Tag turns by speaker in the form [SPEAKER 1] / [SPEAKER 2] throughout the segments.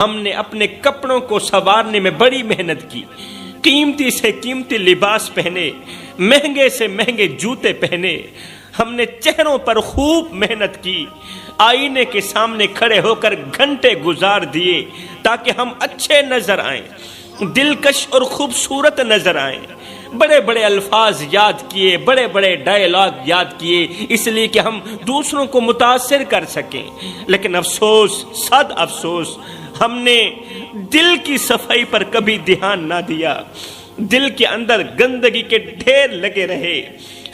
[SPEAKER 1] ہم نے اپنے کپڑوں کو سنوارنے میں بڑی محنت کی، قیمتی سے قیمتی لباس پہنے، مہنگے سے مہنگے جوتے پہنے، ہم نے چہروں پر خوب محنت کی، آئینے کے سامنے کھڑے ہو کر گھنٹے گزار دیے تاکہ ہم اچھے نظر آئیں، دلکش اور خوبصورت نظر آئیں، بڑے بڑے الفاظ یاد کیے، بڑے بڑے ڈائلاگ یاد کیے، اس لیے کہ ہم دوسروں کو متاثر کر سکیں۔ لیکن افسوس، صد افسوس، ہم نے دل کی صفائی پر کبھی دھیان نہ دیا، دل کے اندر گندگی کے ڈھیر لگے رہے،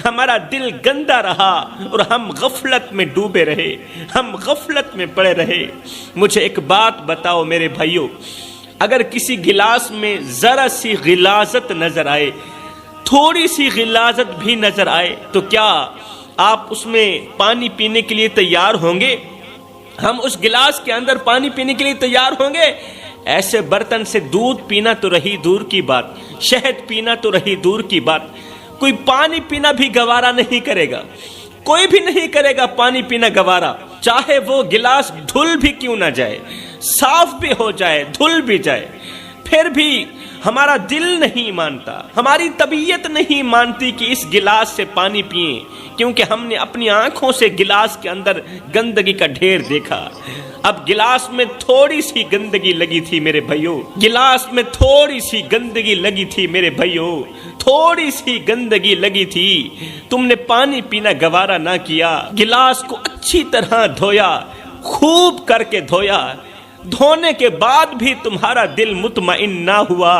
[SPEAKER 1] ہمارا دل گندا رہا اور ہم غفلت میں ڈوبے رہے، ہم غفلت میں پڑے رہے۔ مجھے ایک بات بتاؤ میرے بھائیو، اگر کسی گلاس میں ذرا سی غلاظت نظر آئے، تھوڑی سی غلاظت بھی نظر آئے، تو کیا آپ اس میں پانی پینے کے لیے تیار ہوں گے؟ ہم اس گلاس کے اندر پانی پینے کے لیے تیار ہوں گے؟ ایسے برتن سے دودھ پینا تو رہی دور کی بات، شہد پینا تو رہی دور کی بات، کوئی پانی پینا بھی گوارا نہیں کرے گا، کوئی بھی نہیں کرے گا پانی پینا گوارا، چاہے وہ گلاس دھل بھی کیوں نہ جائے، صاف بھی ہو جائے، دھل بھی جائے، پھر بھی ہمارا دل نہیں مانتا، ہماری طبیعت نہیں مانتی کہ اس گلاس سے پانی پئیں، کیونکہ ہم نے اپنی آنکھوں سے گلاس کے اندر گندگی کا ڈھیر دیکھا۔ اب گلاس میں تھوڑی سی گندگی لگی تھی میرے بھائیو، گلاس میں تھوڑی سی گندگی لگی تھی میرے بھائیو، تھوڑی سی گندگی لگی تھی، تم نے پانی پینا گوارا نہ کیا، گلاس کو اچھی طرح دھویا، خوب کر کے دھویا، دھونے کے بعد بھی تمہارا دل مطمئن نہ ہوا،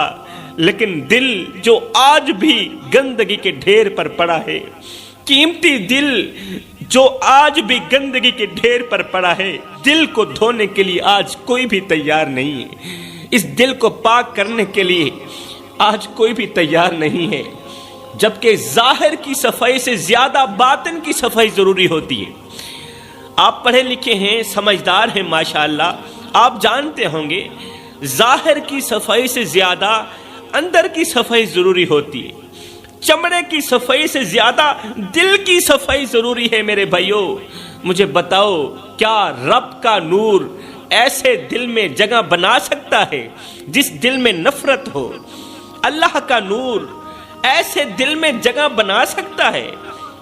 [SPEAKER 1] لیکن دل جو آج بھی گندگی کے ڈھیر پر پڑا ہے، قیمتی دل جو آج بھی گندگی کے ڈھیر پر پڑا ہے، دل کو دھونے کے لیے آج کوئی بھی تیار نہیں ہے، اس دل کو پاک کرنے کے لیے آج کوئی بھی تیار نہیں ہے، جبکہ ظاہر کی صفائی سے زیادہ باطن کی صفائی ضروری ہوتی ہے۔ آپ پڑھے لکھے ہیں، سمجھدار ہیں ماشاءاللہ، آپ جانتے ہوں گے ظاہر کی صفائی سے زیادہ اندر کی صفائی ضروری ہوتی ہے، چمڑے کی صفائی سے زیادہ دل کی صفائی ضروری ہے میرے بھائیو۔ مجھے بتاؤ، کیا رب کا نور ایسے دل میں جگہ بنا سکتا ہے جس دل میں نفرت ہو؟ اللہ کا نور ایسے دل میں جگہ بنا سکتا ہے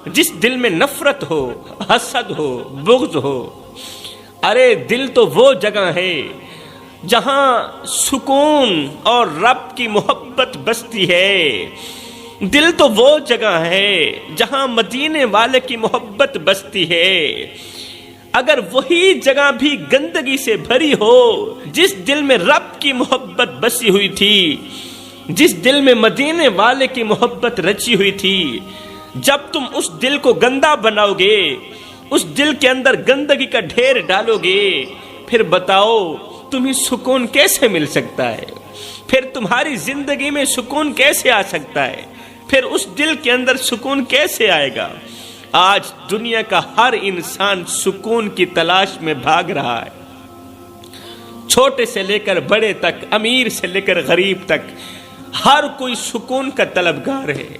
[SPEAKER 1] جس دل میں نفرت ہو، حسد ہو، بغض ہو؟ ارے دل تو وہ جگہ ہے جہاں سکون اور رب کی محبت بستی ہے، دل تو وہ جگہ ہے جہاں مدینے والے کی محبت بستی ہے۔ اگر وہی جگہ بھی گندگی سے بھری ہو، جس دل میں رب کی محبت بسی ہوئی تھی، جس دل میں مدینے والے کی محبت رچی ہوئی تھی، جب تم اس دل کو گندا بناؤ گے، اس دل کے اندر گندگی کا ڈھیر ڈالو گے، پھر بتاؤ تمہیں سکون کیسے مل سکتا ہے؟ پھر تمہاری زندگی میں سکون کیسے آ سکتا ہے؟ پھر اس دل کے اندر سکون کیسے آئے گا؟ آج دنیا کا ہر انسان سکون کی تلاش میں بھاگ رہا ہے، چھوٹے سے لے کر بڑے تک، امیر سے لے کر غریب تک، ہر کوئی سکون کا طلبگار ہے،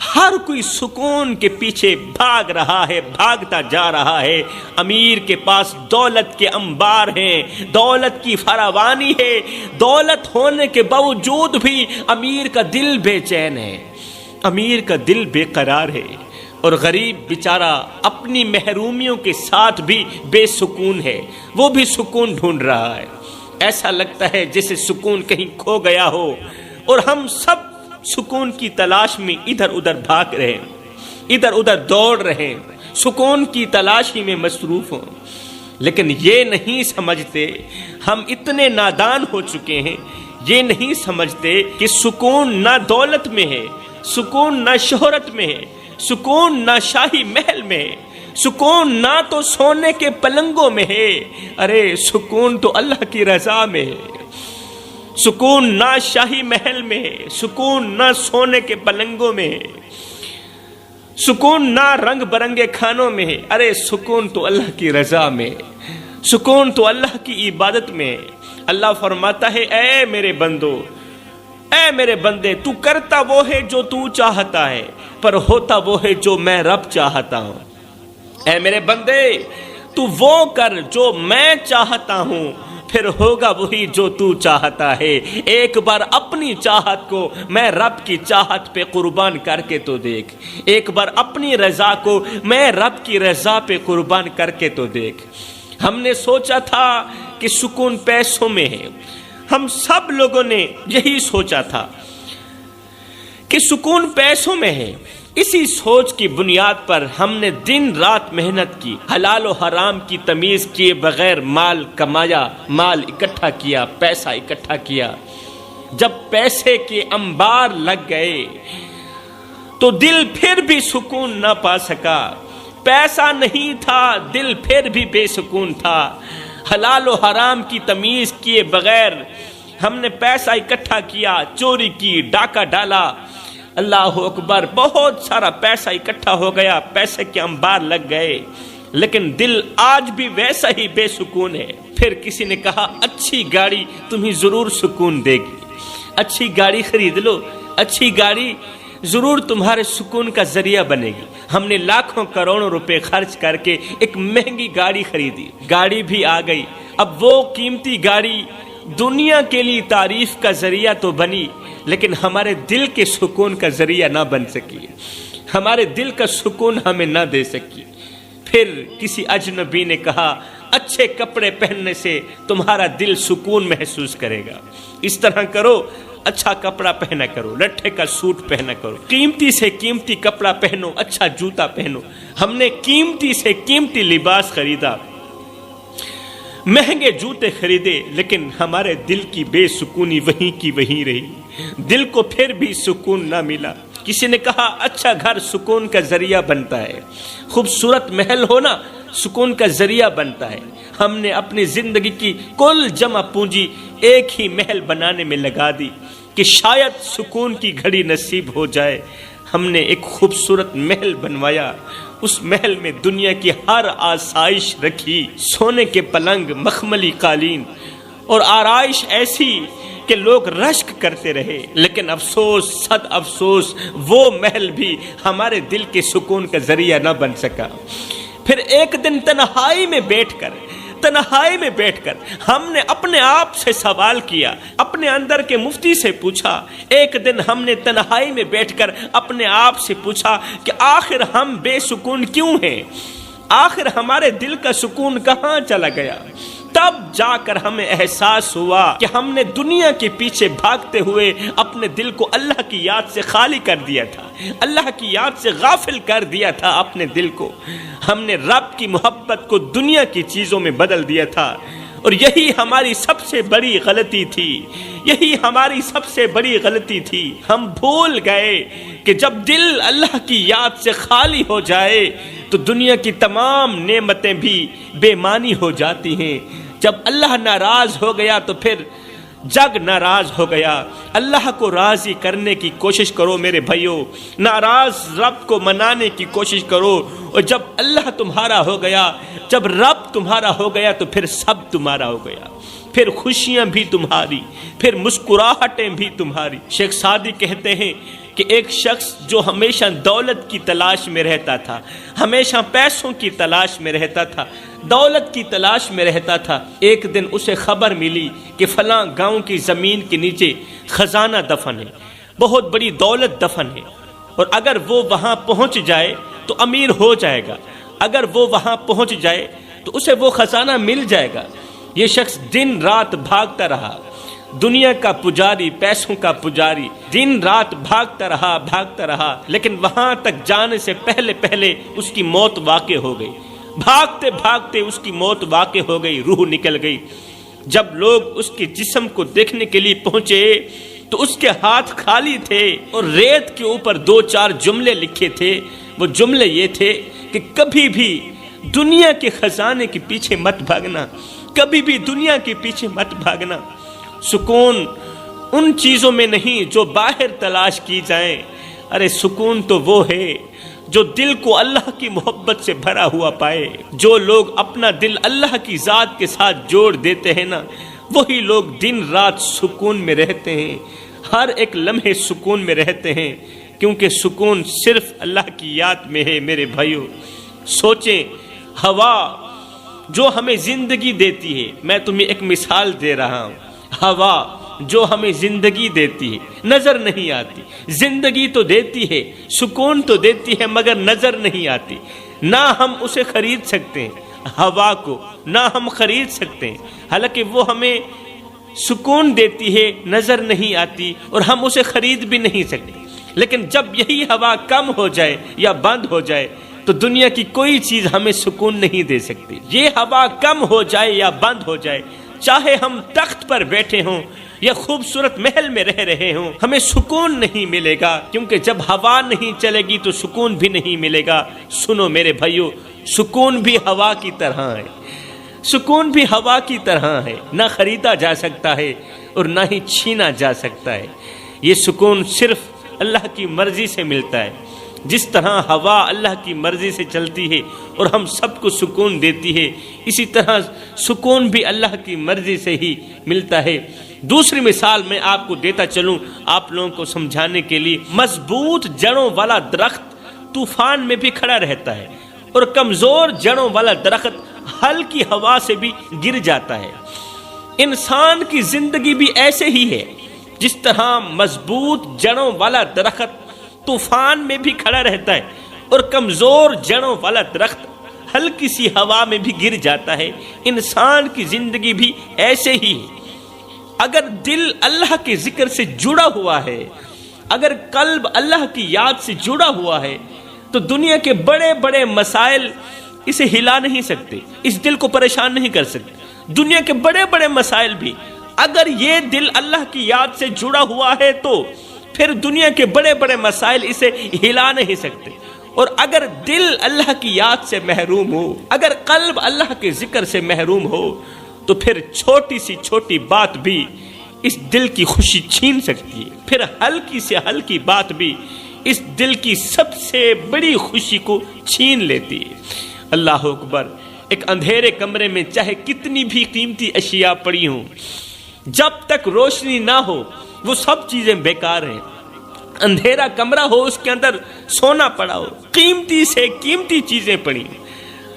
[SPEAKER 1] ہر کوئی سکون کے پیچھے بھاگ رہا ہے، بھاگتا جا رہا ہے۔ امیر کے پاس دولت کے انبار ہیں، دولت کی فراوانی ہے، دولت ہونے کے باوجود بھی امیر کا دل بے چین ہے، امیر کا دل بے قرار ہے، اور غریب بیچارہ اپنی محرومیوں کے ساتھ بھی بے سکون ہے، وہ بھی سکون ڈھونڈ رہا ہے۔ ایسا لگتا ہے جیسے سکون کہیں کھو گیا ہو، اور ہم سب سکون کی تلاش میں ادھر ادھر بھاگ رہے ہیں، ادھر ادھر دوڑ رہے ہیں، سکون کی تلاشی میں مصروف ہوں، لیکن یہ نہیں سمجھتے، ہم اتنے نادان ہو چکے ہیں، یہ نہیں سمجھتے کہ سکون نہ دولت میں ہے، سکون نہ شہرت میں ہے، سکون نہ شاہی محل میں ہے، سکون نہ تو سونے کے پلنگوں میں ہے، ارے سکون تو اللہ کی رضا میں ہے۔ سکون نہ شاہی محل میں ہے، سکون نہ سونے کے پلنگوں میں ہے، سکون نہ رنگ برنگے کھانوں میں ہے، ارے سکون تو اللہ کی رضا میں ہے، سکون تو اللہ کی عبادت میں ہے۔ اللہ فرماتا ہے، اے میرے بندو، اے میرے بندے، تو کرتا وہ ہے جو تو چاہتا ہے، پر ہوتا وہ ہے جو میں رب چاہتا ہوں۔ اے میرے بندے، تو وہ کر جو میں چاہتا ہوں، پھر ہوگا وہی جو تو چاہتا ہے۔ ایک بار اپنی چاہت کو میں رب کی چاہت پہ قربان کر کے تو دیکھ، ایک بار اپنی رضا کو میں رب کی رضا پہ قربان کر کے تو دیکھ۔ ہم نے سوچا تھا کہ سکون پیسوں میں ہے، ہم سب لوگوں نے یہی سوچا تھا کہ سکون پیسوں میں ہے۔ اسی سوچ کی بنیاد پر ہم نے دن رات محنت کی، حلال و حرام کی تمیز کیے بغیر مال کمایا، مال اکٹھا کیا، پیسہ اکٹھا کیا۔ جب پیسے کے انبار لگ گئے تو دل پھر بھی سکون نہ پا سکا۔ پیسہ نہیں تھا، دل پھر بھی بے سکون تھا۔ حلال و حرام کی تمیز کیے بغیر ہم نے پیسہ اکٹھا کیا، چوری کی، ڈاکہ ڈالا، اللہ اکبر، بہت سارا پیسہ اکٹھا ہو گیا، پیسے کے انبار لگ گئے، لیکن دل آج بھی ویسا ہی بے سکون ہے۔ پھر کسی نے کہا اچھی گاڑی تمہیں ضرور سکون دے گی، اچھی گاڑی خرید لو، اچھی گاڑی ضرور تمہارے سکون کا ذریعہ بنے گی۔ ہم نے لاکھوں کروڑوں روپے خرچ کر کے ایک مہنگی گاڑی خریدی، گاڑی بھی آ گئی۔ اب وہ قیمتی گاڑی دنیا کے لیے تعریف کا ذریعہ تو بنی، لیکن ہمارے دل کے سکون کا ذریعہ نہ بن سکی، ہمارے دل کا سکون ہمیں نہ دے سکی۔ پھر کسی اجنبی نے کہا اچھے کپڑے پہننے سے تمہارا دل سکون محسوس کرے گا، اس طرح کرو، اچھا کپڑا پہنا کرو، لٹھے کا سوٹ پہنا کرو، قیمتی سے قیمتی کپڑا پہنو، اچھا جوتا پہنو۔ ہم نے قیمتی سے قیمتی لباس خریدا، مہنگے جوتے خریدے، لیکن ہمارے دل کی بے سکونی وہیں کی وہیں رہی، دل کو پھر بھی سکون نہ ملا۔ کسی نے کہا اچھا گھر سکون کا ذریعہ بنتا ہے، خوبصورت محل ہونا سکون کا ذریعہ بنتا ہے۔ ہم نے اپنی زندگی کی کل جمع پونجی ایک ہی محل بنانے میں لگا دی کہ شاید سکون کی گھڑی نصیب ہو جائے۔ ہم نے ایک خوبصورت محل بنوایا، اس محل میں دنیا کی ہر آسائش رکھی، سونے کے پلنگ، مخملی قالین اور آرائش ایسی کہ لوگ رشک کرتے رہے، لیکن افسوس، صد افسوس، وہ محل بھی ہمارے دل کے سکون کا ذریعہ نہ بن سکا۔ پھر ایک دن تنہائی میں بیٹھ کر ہم نے اپنے آپ سے سوال کیا، اپنے اندر کے مفتی سے پوچھا۔ ایک دن ہم نے تنہائی میں بیٹھ کر اپنے آپ سے پوچھا کہ آخر ہم بے سکون کیوں ہیں، آخر ہمارے دل کا سکون کہاں چلا گیا؟ تب جا کر ہمیں احساس ہوا کہ ہم نے دنیا کے پیچھے بھاگتے ہوئے اپنے دل کو اللہ کی یاد سے خالی کر دیا تھا، اللہ کی یاد سے غافل کر دیا تھا اپنے دل کو۔ ہم نے رب کی محبت کو دنیا کی چیزوں میں بدل دیا تھا، اور یہی ہماری سب سے بڑی غلطی تھی، یہی ہماری سب سے بڑی غلطی تھی۔ ہم بھول گئے کہ جب دل اللہ کی یاد سے خالی ہو جائے تو دنیا کی تمام نعمتیں بھی بے معنی ہو جاتی ہیں۔ جب اللہ ناراض ہو گیا تو پھر جگ ناراض ہو گیا۔ اللہ کو راضی کرنے کی کوشش کرو میرے بھائیو، ناراض رب کو منانے کی کوشش کرو، اور جب اللہ تمہارا ہو گیا، جب رب تمہارا ہو گیا تو پھر سب تمہارا ہو گیا، پھر خوشیاں بھی تمہاری، پھر مسکراہٹیں بھی تمہاری۔ شیخ سعدی کہتے ہیں کہ ایک شخص جو ہمیشہ دولت کی تلاش میں رہتا تھا، ہمیشہ پیسوں کی تلاش میں رہتا تھا، دولت کی تلاش میں رہتا تھا، ایک دن اسے خبر ملی کہ فلاں گاؤں کی زمین کے نیچے خزانہ دفن ہے، بہت بڑی دولت دفن ہے، اور اگر وہ وہاں پہنچ جائے تو امیر ہو جائے گا، اگر وہ وہاں پہنچ جائے تو اسے وہ خزانہ مل جائے گا۔ یہ شخص دن رات بھاگتا رہا، دنیا کا پجاری، پیسوں کا پجاری، دن رات بھاگتا رہا، لیکن وہاں تک جانے سے پہلے اس کی موت واقع ہو گئی۔ بھاگتے بھاگتے اس کی موت واقع ہو گئی، روح نکل گئی۔ جب لوگ اس کے جسم کو دیکھنے کے لیے پہنچے تو اس کے ہاتھ خالی تھے، اور ریت کے اوپر 2-4 جملے لکھے تھے۔ وہ جملے یہ تھے کہ کبھی بھی دنیا کے خزانے کے پیچھے مت بھاگنا، کبھی بھی دنیا کے پیچھے مت بھاگنا۔ سکون ان چیزوں میں نہیں جو باہر تلاش کی جائیں، ارے سکون تو وہ ہے جو دل کو اللہ کی محبت سے بھرا ہوا پائے۔ جو لوگ اپنا دل اللہ کی ذات کے ساتھ جوڑ دیتے ہیں نا، وہی لوگ دن رات سکون میں رہتے ہیں، ہر ایک لمحے سکون میں رہتے ہیں، کیونکہ سکون صرف اللہ کی یاد میں ہے۔ میرے بھائیو سوچیں، ہوا جو ہمیں زندگی دیتی ہے. میں تمہیں ایک مثال دے رہا ہوں. ہوا جو ہمیں زندگی دیتی ہے، نظر نہیں آتی. زندگی تو دیتی ہے، سکون تو دیتی ہے، مگر نظر نہیں آتی. نہ ہم اسے خرید سکتے ہیں، ہوا کو نہ ہم خرید سکتے ہیں، حالانکہ وہ ہمیں سکون دیتی ہے، نظر نہیں آتی اور ہم اسے خرید بھی نہیں سکتے. لیکن جب یہی ہوا کم ہو جائے یا بند ہو جائے تو دنیا کی کوئی چیز ہمیں سکون نہیں دے سکتی. یہ ہوا کم ہو جائے یا بند ہو جائے، چاہے ہم تخت پر بیٹھے ہوں یا خوبصورت محل میں رہ رہے ہوں، ہمیں سکون نہیں ملے گا، کیونکہ جب ہوا نہیں چلے گی تو سکون بھی نہیں ملے گا. سنو میرے بھائیو، سکون بھی ہوا کی طرح ہے. سکون بھی ہوا کی طرح ہے، نہ خریدا جا سکتا ہے اور نہ ہی چھینا جا سکتا ہے. یہ سکون صرف اللہ کی مرضی سے ملتا ہے. جس طرح ہوا اللہ کی مرضی سے چلتی ہے اور ہم سب کو سکون دیتی ہے، اسی طرح سکون بھی اللہ کی مرضی سے ہی ملتا ہے. دوسری مثال میں آپ کو دیتا چلوں آپ لوگوں کو سمجھانے کے لیے. مضبوط جڑوں والا درخت طوفان میں بھی کھڑا رہتا ہے اور کمزور جڑوں والا درخت ہلکی ہوا سے بھی گر جاتا ہے. انسان کی زندگی بھی ایسے ہی ہے. جس طرح مضبوط جڑوں والا درخت طوفان میں بھی کھڑا رہتا ہے اور کمزور جڑوں والا درخت ہلکی سی ہوا میں بھی گر جاتا ہے، انسان کی زندگی بھی ایسے ہی ہے. اگر دل اللہ کے ذکر سے جڑا ہوا ہے، اگر قلب اللہ کی یاد سے جڑا ہوا ہے، تو دنیا کے بڑے بڑے مسائل اسے ہلا نہیں سکتے، اس دل کو پریشان نہیں کر سکتے. دنیا کے بڑے بڑے مسائل بھی اگر یہ دل اللہ کی یاد سے جڑا ہوا ہے تو پھر دنیا کے بڑے بڑے مسائل اسے ہلا نہیں سکتے. اور اگر دل اللہ کی یاد سے محروم ہو، اگر قلب اللہ کے ذکر سے محروم ہو، تو پھر چھوٹی سی چھوٹی بات بھی اس دل کی خوشی چھین سکتی ہے. پھر ہلکی سے ہلکی بات بھی اس دل کی سب سے بڑی خوشی کو چھین لیتی ہے. اللہ اکبر. ایک اندھیرے کمرے میں چاہے کتنی بھی قیمتی اشیاء پڑی ہوں، جب تک روشنی نہ ہو وہ سب چیزیں بیکار ہیں. اندھیرا کمرہ ہو، اس کے اندر سونا پڑا ہو، قیمتی سے قیمتی چیزیں پڑی،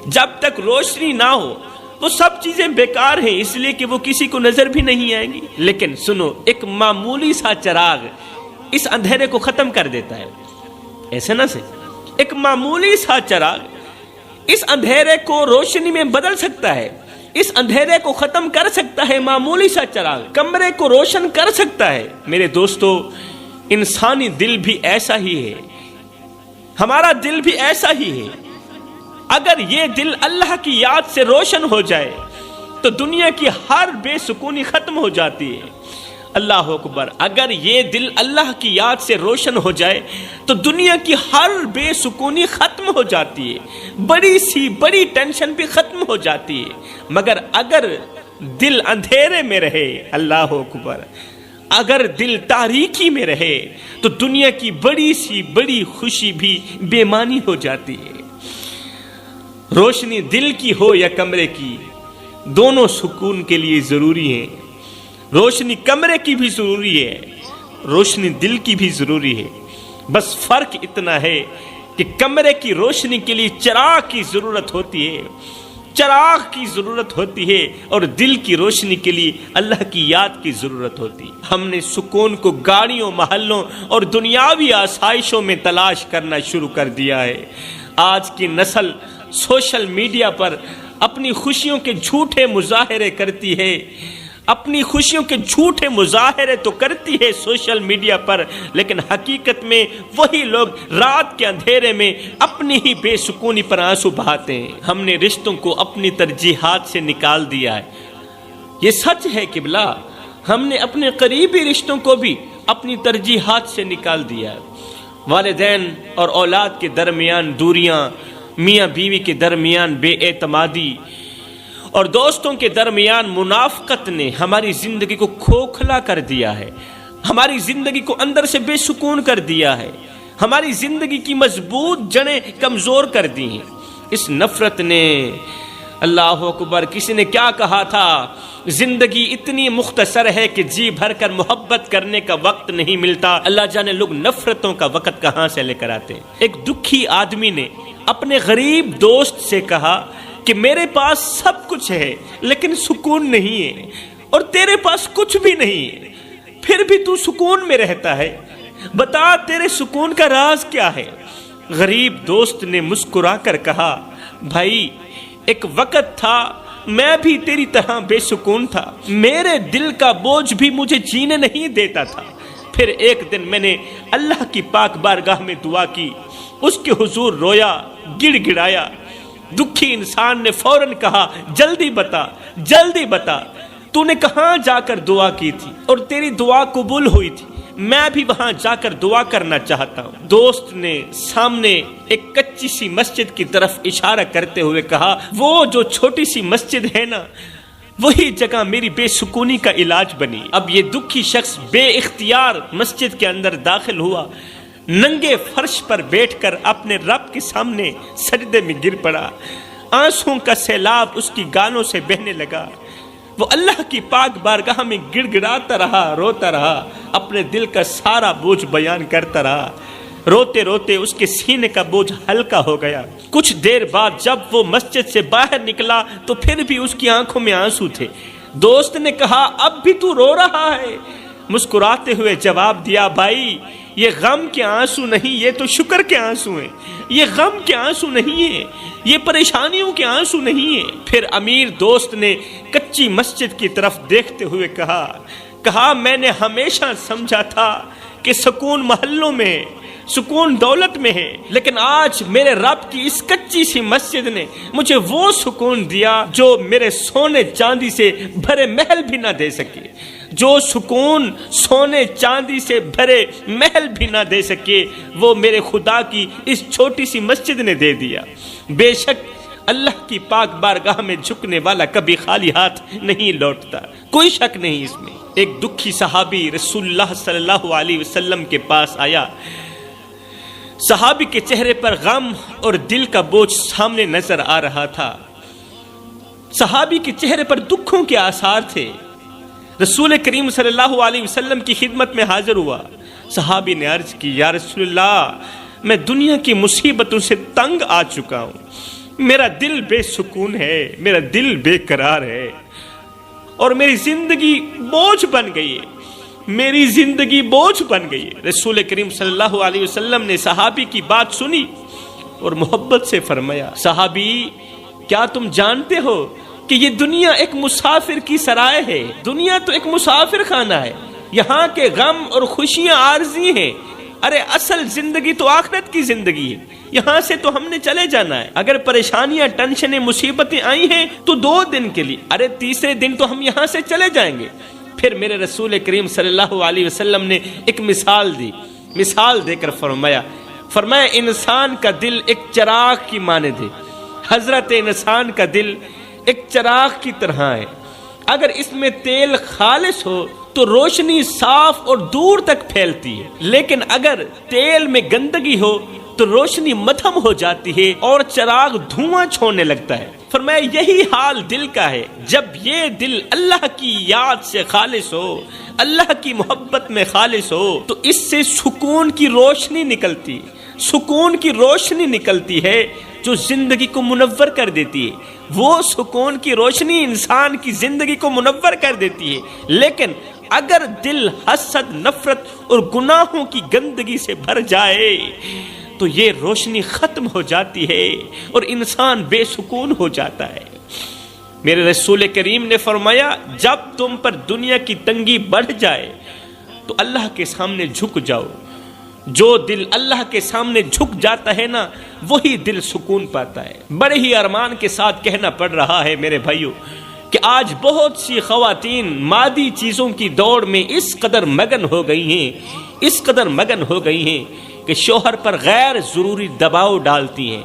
[SPEAKER 1] جب تک روشنی نہ ہو وہ سب چیزیں بیکار ہیں، اس لیے کہ وہ کسی کو نظر بھی نہیں آئیں گی. لیکن سنو، ایک معمولی سا چراغ اس اندھیرے کو ختم کر دیتا ہے. ایسے نہ سے ایک معمولی سا چراغ اس اندھیرے کو روشنی میں بدل سکتا ہے، اس اندھیرے کو ختم کر سکتا ہے. معمولی سا چراغ کمرے کو روشن کر سکتا ہے. میرے دوستو، انسانی دل بھی ایسا ہی ہے، ہمارا دل بھی ایسا ہی ہے. اگر یہ دل اللہ کی یاد سے روشن ہو جائے تو دنیا کی ہر بے سکونی ختم ہو جاتی ہے. اللہ اکبر. اگر یہ دل اللہ کی یاد سے روشن ہو جائے تو دنیا کی ہر بے سکونی ختم ہو جاتی ہے، بڑی سی بڑی ٹینشن بھی ختم ہو جاتی ہے. مگر اگر دل اندھیرے میں رہے، اللہ اکبر، اگر دل تاریکی میں رہے تو دنیا کی بڑی سی بڑی خوشی بھی بے معنی ہو جاتی ہے. روشنی دل کی ہو یا کمرے کی، دونوں سکون کے لیے ضروری ہیں. روشنی کمرے کی بھی ضروری ہے، روشنی دل کی بھی ضروری ہے. بس فرق اتنا ہے کہ کمرے کی روشنی کے لیے چراغ کی ضرورت ہوتی ہے، چراغ کی ضرورت ہوتی ہے، اور دل کی روشنی کے لیے اللہ کی یاد کی ضرورت ہوتی ہے. ہم نے سکون کو گاڑیوں، محلوں اور دنیاوی آسائشوں میں تلاش کرنا شروع کر دیا ہے. آج کی نسل سوشل میڈیا پر اپنی خوشیوں کے جھوٹے مظاہرے کرتی ہے، اپنی خوشیوں کے جھوٹے مظاہرے تو کرتی ہے سوشل میڈیا پر، لیکن حقیقت میں وہی لوگ رات کے اندھیرے میں اپنی ہی بے سکونی پر آنسو بہاتے ہیں. ہم نے رشتوں کو اپنی ترجیحات سے نکال دیا ہے. یہ سچ ہے قبلہ، ہم نے اپنے قریبی رشتوں کو بھی اپنی ترجیحات سے نکال دیا ہے. والدین اور اولاد کے درمیان دوریاں، میاں بیوی کے درمیان بے اعتمادی اور دوستوں کے درمیان منافقت نے ہماری زندگی کو کھوکھلا کر دیا ہے، ہماری زندگی کو اندر سے بے سکون کر دیا ہے، ہماری زندگی کی مضبوط جڑیں کمزور کر دی ہیں. اس نفرت نے، اللہ اکبر، کسی نے کیا کہا تھا، زندگی اتنی مختصر ہے کہ جی بھر کر محبت کرنے کا وقت نہیں ملتا. اللہ جانے لوگ نفرتوں کا وقت کہاں سے لے کر آتے ہیں. ایک دکھی آدمی نے اپنے غریب دوست سے کہا کہ میرے پاس سب کچھ ہے لیکن سکون نہیں ہے، اور تیرے پاس کچھ بھی نہیں ہے پھر بھی تو سکون میں رہتا ہے، بتا تیرے سکون کا راز کیا ہے؟ غریب دوست نے مسکرا کر کہا، بھائی ایک وقت تھا میں بھی تیری طرح بے سکون تھا، میرے دل کا بوجھ بھی مجھے جینے نہیں دیتا تھا، پھر ایک دن میں نے اللہ کی پاک بارگاہ میں دعا کی، اس کے حضور رویا، گڑ گڑایا۔ دکھی انسان نے فوراً کہا، جلدی بتا جلدی بتا، تو نے کہاں جا کر دعا کی تھی اور تیری دعا قبول ہوئی تھی؟ میں بھی وہاں جا کر دعا کرنا چاہتا ہوں۔ دوست نے سامنے ایک کچی سی مسجد کی طرف اشارہ کرتے ہوئے کہا، وہ جو چھوٹی سی مسجد ہے نا، وہی جگہ میری بے سکونی کا علاج بنی۔ اب یہ دکھی شخص بے اختیار مسجد کے اندر داخل ہوا، ننگے فرش پر بیٹھ کر اپنے رب کے سامنے سجدے میں گر پڑا، آنسوں کا سیلاب اس کی گالوں سے بہنے لگا۔ وہ اللہ کی پاک بارگاہ میں گڑ گڑاتا رہا، روتا رہا، اپنے دل کا سارا بوجھ بیان کرتا رہا۔ روتے روتے اس کے سینے کا بوجھ ہلکا ہو گیا۔ کچھ دیر بعد جب وہ مسجد سے باہر نکلا تو پھر بھی اس کی آنکھوں میں آنسو تھے۔ دوست نے کہا، اب بھی تو رو رہا ہے؟ مسکراتے ہوئے جواب دیا، بھائی یہ غم کے آنسو نہیں، یہ تو شکر کے آنسو ہیں، یہ غم کے آنسو نہیں ہیں، یہ پریشانیوں کے آنسو نہیں ہیں۔ پھر امیر دوست نے کچی مسجد کی طرف دیکھتے ہوئے کہا میں نے ہمیشہ سمجھا تھا کہ سکون محلوں میں ہے، سکون دولت میں ہے، لیکن آج میرے رب کی اس کچی سی مسجد نے مجھے وہ سکون دیا جو میرے سونے چاندی سے بھرے محل بھی نہ دے سکے، جو سکون سونے چاندی سے بھرے محل بھی نہ دے سکے وہ میرے خدا کی اس چھوٹی سی مسجد نے دے دیا۔ بے شک اللہ کی پاک بارگاہ میں جھکنے والا کبھی خالی ہاتھ نہیں لوٹتا، کوئی شک نہیں اس میں۔ ایک دکھی صحابی رسول اللہ صلی اللہ علیہ وسلم کے پاس آیا۔ صحابی کے چہرے پر غم اور دل کا بوجھ سامنے نظر آ رہا تھا، صحابی کے چہرے پر دکھوں کے آثار تھے۔ رسول کریم صلی اللہ علیہ وسلم کی خدمت میں حاضر ہوا۔ صحابی نے عرض کی، یا رسول اللہ، میں دنیا کی مصیبتوں سے تنگ آ چکا ہوں، میرا دل بے سکون ہے، میرا دل بے قرار ہے، اور میری زندگی بوجھ بن گئی ہے، میری زندگی بوجھ بن گئی ہے۔ رسول کریم صلی اللہ علیہ وسلم نے صحابی کی بات سنی اور محبت سے فرمایا، صحابی کیا تم جانتے ہو کہ یہ دنیا ایک مسافر کی سرائے ہے، دنیا تو ایک مسافر خانہ ہے، یہاں کے غم اور خوشیاں عارضی ہیں، ارے اصل زندگی تو آخرت کی زندگی ہے، یہاں سے تو ہم نے چلے جانا ہے، اگر پریشانیاں ٹینشنیں مصیبتیں آئی ہیں تو 2 دن کے لیے، ارے تیسرے دن تو ہم یہاں سے چلے جائیں گے۔ پھر میرے رسول کریم صلی اللہ علیہ وسلم نے ایک مثال دی، مثال دے کر فرمایا انسان کا دل ایک چراغ کی مانند ہے، حضرت انسان کا دل ایک چراغ کی طرح ہے، اگر اس میں تیل خالص ہو تو روشنی صاف اور دور تک پھیلتی ہے، لیکن اگر تیل میں گندگی ہو تو روشنی مدھم ہو جاتی ہے اور چراغ دھواں چھوڑنے لگتا ہے۔ فرمایا یہی حال دل کا ہے، جب یہ دل اللہ کی یاد سے خالص ہو، اللہ کی محبت میں خالص ہو تو اس سے سکون کی روشنی نکلتی، سکون کی روشنی نکلتی ہے جو زندگی کو منور کر دیتی ہے، وہ سکون کی روشنی انسان کی زندگی کو منور کر دیتی ہے۔ لیکن اگر دل حسد، نفرت اور گناہوں کی گندگی سے بھر جائے تو یہ روشنی ختم ہو جاتی ہے اور انسان بے سکون ہو جاتا ہے۔ میرے رسول کریم نے فرمایا، جب تم پر دنیا کی تنگی بڑھ جائے تو اللہ کے سامنے جھک جاؤ، جو دل اللہ کے سامنے جھک جاتا ہے نا وہی دل سکون پاتا ہے۔ بڑے ہی ارمان کے ساتھ کہنا پڑ رہا ہے میرے بھائیوں کہ آج بہت سی خواتین مادی چیزوں کی دوڑ میں اس قدر مگن ہو گئی ہیں، اس قدر مگن ہو گئی ہیں کہ شوہر پر غیر ضروری دباؤ ڈالتی ہیں،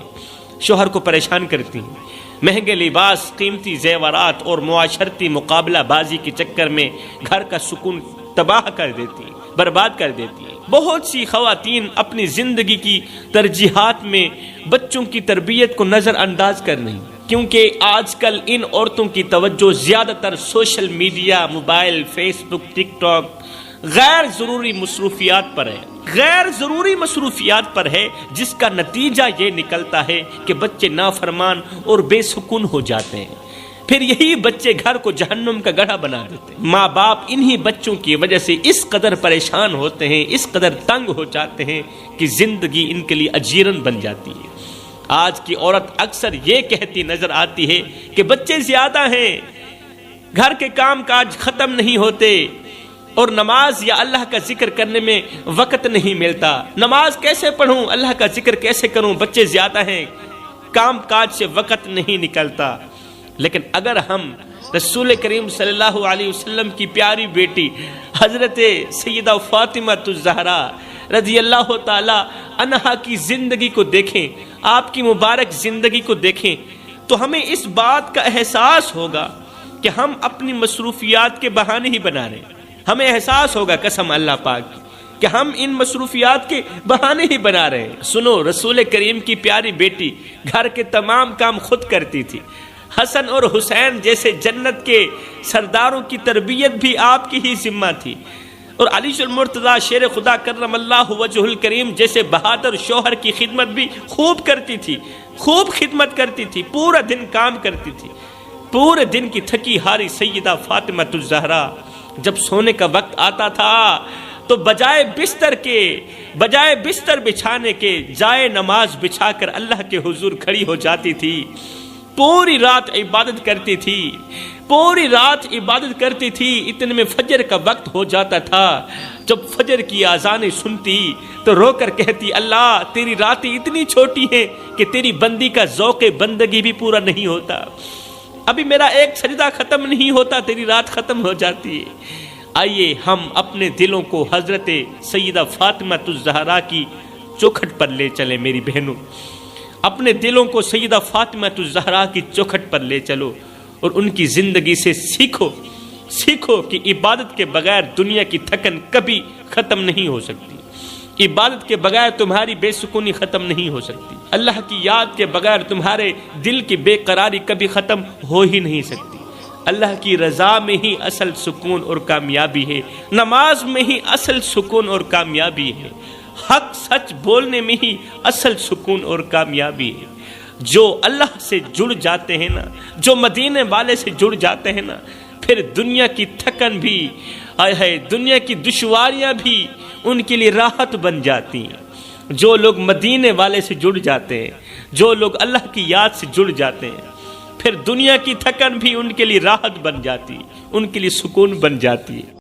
[SPEAKER 1] شوہر کو پریشان کرتی ہیں، مہنگے لباس، قیمتی زیورات اور معاشرتی مقابلہ بازی کے چکر میں گھر کا سکون تباہ کر دیتی ہیں، برباد کر دیتی ہیں۔ بہت سی خواتین اپنی زندگی کی ترجیحات میں بچوں کی تربیت کو نظر انداز کر رہی ہیں، کیونکہ آج کل ان عورتوں کی توجہ زیادہ تر سوشل میڈیا، موبائل، فیس بک، ٹک ٹاک، غیر ضروری مصروفیات پر ہے، غیر ضروری مصروفیات پر ہے، جس کا نتیجہ یہ نکلتا ہے کہ بچے نافرمان اور بے سکون ہو جاتے ہیں۔ پھر یہی بچے گھر کو جہنم کا گڑھا بنا دیتے ہیں۔ ماں باپ انہی بچوں کی وجہ سے اس قدر پریشان ہوتے ہیں، اس قدر تنگ ہو جاتے ہیں کہ زندگی ان کے لیے اجیرن بن جاتی ہے۔ آج کی عورت اکثر یہ کہتی نظر آتی ہے کہ بچے زیادہ ہیں، گھر کے کام کاج ختم نہیں ہوتے، اور نماز یا اللہ کا ذکر کرنے میں وقت نہیں ملتا۔ نماز کیسے پڑھوں، اللہ کا ذکر کیسے کروں، بچے زیادہ ہیں، کام کاج سے وقت نہیں نکلتا۔ لیکن اگر ہم رسول کریم صلی اللہ علیہ وسلم کی پیاری بیٹی حضرت سیدہ فاطمہ الزہرا رضی اللہ تعالی عنہا کی زندگی کو دیکھیں، آپ کی مبارک زندگی کو دیکھیں، تو ہمیں اس بات کا احساس ہوگا کہ ہم اپنی مصروفیات کے بہانے ہی بنا رہے ہیں۔ ہمیں احساس ہوگا قسم اللہ پاک کہ ہم ان مصروفیات کے بہانے ہی بنا رہے ہیں۔ سنو، رسول کریم کی پیاری بیٹی گھر کے تمام کام خود کرتی تھی۔ حسن اور حسین جیسے جنت کے سرداروں کی تربیت بھی آپ کی ہی ذمہ تھی، اور علی المرتضیٰ شیر خدا کرم اللہ وجہ الکریم جیسے بہادر شوہر کی خدمت بھی خوب کرتی تھی، خوب خدمت کرتی تھی، پورا دن کام کرتی تھی۔ پورے دن کی تھکی ہاری سیدہ فاطمہ الزہرا جب سونے کا وقت آتا تھا تو بجائے بستر بچھانے کے جائے نماز بچھا کر اللہ کے حضور کھڑی ہو جاتی تھی، پوری رات عبادت کرتی تھی، پوری رات عبادت کرتی تھی۔ اتنے میں فجر کا وقت ہو جاتا تھا، جب فجر کی آذانیں سنتی تو رو کر کہتی، اللہ تیری راتیں اتنی چھوٹی ہیں کہ تیری بندی کا ذوق بندگی بھی پورا نہیں ہوتا، ابھی میرا ایک سجدہ ختم نہیں ہوتا تیری رات ختم ہو جاتی ہے۔ آئیے ہم اپنے دلوں کو حضرت سیدہ فاطمہ الزہرا کی چوکھٹ پر لے چلیں۔ میری بہنوں، اپنے دلوں کو سیدہ فاطمہ الزہرا کی چوکھٹ پر لے چلو اور ان کی زندگی سے سیکھو کہ عبادت کے بغیر دنیا کی تھکن کبھی ختم نہیں ہو سکتی، عبادت کے بغیر تمہاری بے سکونی ختم نہیں ہو سکتی، اللہ کی یاد کے بغیر تمہارے دل کی بے قراری کبھی ختم ہو ہی نہیں سکتی۔ اللہ کی رضا میں ہی اصل سکون اور کامیابی ہے، نماز میں ہی اصل سکون اور کامیابی ہے، حق سچ بولنے میں ہی اصل سکون اور کامیابی ہے۔ جو اللہ سے جڑ جاتے ہیں نا، جو مدینے والے سے جڑ جاتے ہیں نا، پھر دنیا کی تھکن بھی، دنیا کی دشواریاں بھی ان کے لیے راحت بن جاتی ہیں۔ جو لوگ مدینے والے سے جڑ جاتے ہیں، جو لوگ اللہ کی یاد سے جڑ جاتے ہیں، پھر دنیا کی تھکن بھی ان کے لیے راحت بن جاتی ہے، ان کے لیے سکون بن جاتی ہے۔